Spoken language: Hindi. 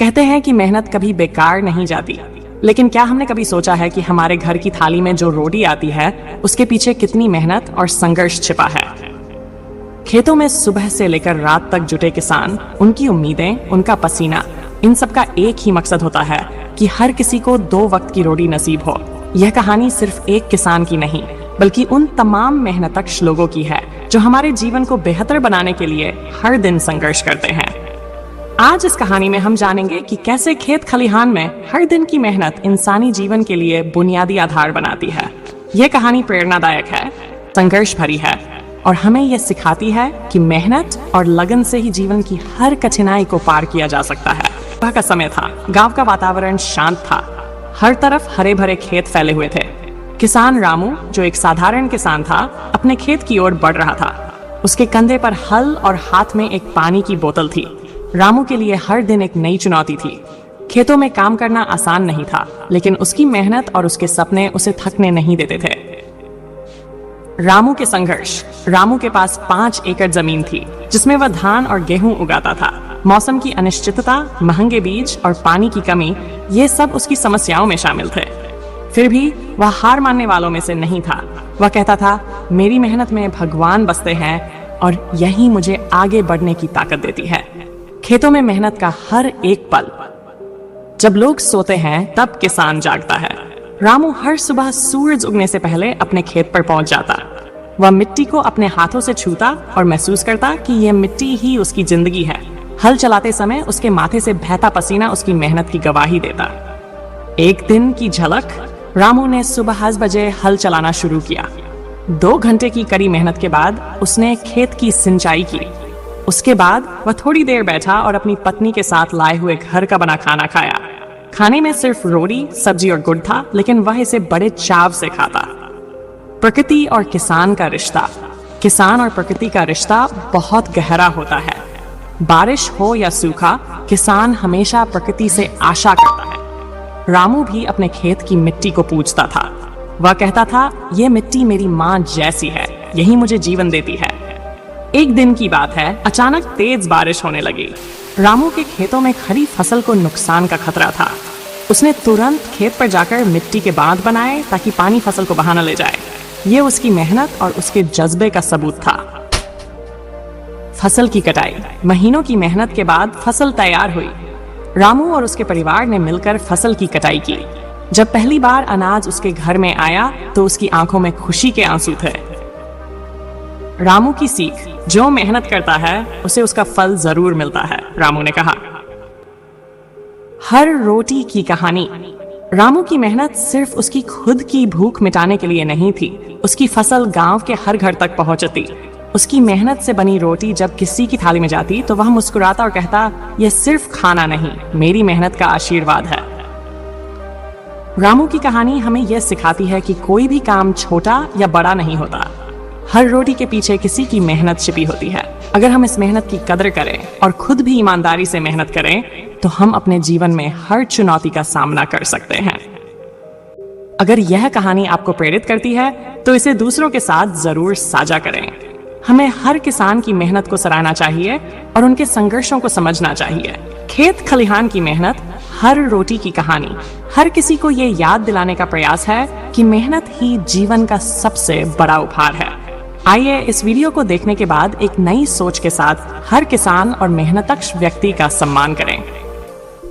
कहते हैं कि मेहनत कभी बेकार नहीं जाती, लेकिन क्या हमने कभी सोचा है कि हमारे घर की थाली में जो रोटी आती है उसके पीछे कितनी मेहनत और संघर्ष छिपा है। खेतों में सुबह से लेकर रात तक जुटे किसान, उनकी उम्मीदें, उनका पसीना, इन सब का एक ही मकसद होता है कि हर किसी को 2 वक्त की रोटी नसीब हो। यह कहानी सिर्फ एक किसान की नहीं, बल्कि उन तमाम मेहनतकश लोगों की है जो हमारे जीवन को बेहतर बनाने के लिए हर दिन संघर्ष करते हैं। आज इस कहानी में हम जानेंगे कि कैसे खेत खलिहान में हर दिन की मेहनत इंसानी जीवन के लिए बुनियादी आधार बनाती है। यह कहानी प्रेरणादायक है, संघर्ष भरी है और हमें यह सिखाती है कि मेहनत और लगन से ही जीवन की हर कठिनाई को पार किया जा सकता है। सुबह का समय था, गांव का वातावरण शांत था, हर तरफ हरे भरे खेत फैले हुए थे। किसान रामू, जो एक साधारण किसान था, अपने खेत की ओर बढ़ रहा था। उसके कंधे पर हल और हाथ में एक पानी की बोतल थी। रामू के लिए हर दिन एक नई चुनौती थी। खेतों में काम करना आसान नहीं था, लेकिन उसकी मेहनत और उसके सपने उसे थकने नहीं देते थे। रामू के संघर्ष। रामू के पास 5 एकड़ जमीन थी, जिसमें वह धान और गेहूं उगाता था। मौसम की अनिश्चितता, महंगे बीज और पानी की कमी, ये सब उसकी समस्याओं में शामिल थे। फिर भी वह हार मानने वालों में से नहीं था। वह कहता था, मेरी मेहनत में भगवान बसते हैं और यही मुझे आगे बढ़ने की ताकत देती है। खेतों में मेहनत का हर एक पल। जब लोग सोते हैं तब किसान जागता है। रामू हर सुबह सूरज उगने से पहले अपने खेत पर पहुंच जाता। वह मिट्टी को अपने हाथों से छूता और महसूस करता कि यह मिट्टी ही उसकी जिंदगी है। हल चलाते समय उसके माथे से बहता पसीना उसकी मेहनत की गवाही देता। एक दिन की झलक। रामू ने सुबह 10 बजे हल चलाना शुरू किया। 2 घंटे की कड़ी मेहनत के बाद उसने खेत की सिंचाई की। उसके बाद वह थोड़ी देर बैठा और अपनी पत्नी के साथ लाए हुए घर का बना खाना खाया। खाने में सिर्फ रोटी, सब्जी और गुड़ था, लेकिन वह इसे बड़े चाव से खाता। प्रकृति और किसान का रिश्ता। किसान और प्रकृति का रिश्ता बहुत गहरा होता है। बारिश हो या सूखा, किसान हमेशा प्रकृति से आशा करता है। रामू भी अपने खेत की मिट्टी को पूजता था। वह कहता था, यह मिट्टी मेरी माँ जैसी है, यही मुझे जीवन देती है। एक दिन की बात है, अचानक तेज बारिश होने लगी। रामू के खेतों में खड़ी फसल को नुकसान का खतरा था। उसने तुरंत खेत पर जाकर मिट्टी के बांध बनाए ताकि पानी फसल को बहा न ले जाए। ये उसकी मेहनत और उसके जज्बे का सबूत था। फसल की कटाई। महीनों की मेहनत के बाद फसल तैयार हुई। रामू और उसके परिवार ने मिलकर फसल की कटाई की। जब पहली बार अनाज उसके घर में आया तो उसकी आंखों में खुशी के आंसू थे। रामू की सीख, जो मेहनत करता है उसे उसका फल जरूर मिलता है, रामू ने कहा। हर रोटी की कहानी। रामू की मेहनत सिर्फ उसकी खुद की भूख मिटाने के लिए नहीं थी। उसकी फसल गांव के हर घर तक पहुंचती। उसकी मेहनत से बनी रोटी जब किसी की थाली में जाती तो वह मुस्कुराता और कहता, यह सिर्फ खाना नहीं, मेरी मेहनत का आशीर्वाद है। रामू की कहानी हमें यह सिखाती है कि कोई भी काम छोटा या बड़ा नहीं होता। हर रोटी के पीछे किसी की मेहनत छिपी होती है। अगर हम इस मेहनत की कदर करें और खुद भी ईमानदारी से मेहनत करें तो हम अपने जीवन में हर चुनौती का सामना कर सकते हैं। अगर यह कहानी आपको प्रेरित करती है तो इसे दूसरों के साथ जरूर साझा करें। हमें हर किसान की मेहनत को सराहना चाहिए और उनके संघर्षों को समझना चाहिए। खेत खलिहान की मेहनत, हर रोटी की कहानी, हर किसी को ये याद दिलाने का प्रयास है कि मेहनत ही जीवन का सबसे बड़ा उपहार है। आइए इस वीडियो को देखने के बाद एक नई सोच के साथ हर किसान और मेहनतकश व्यक्ति का सम्मान करें।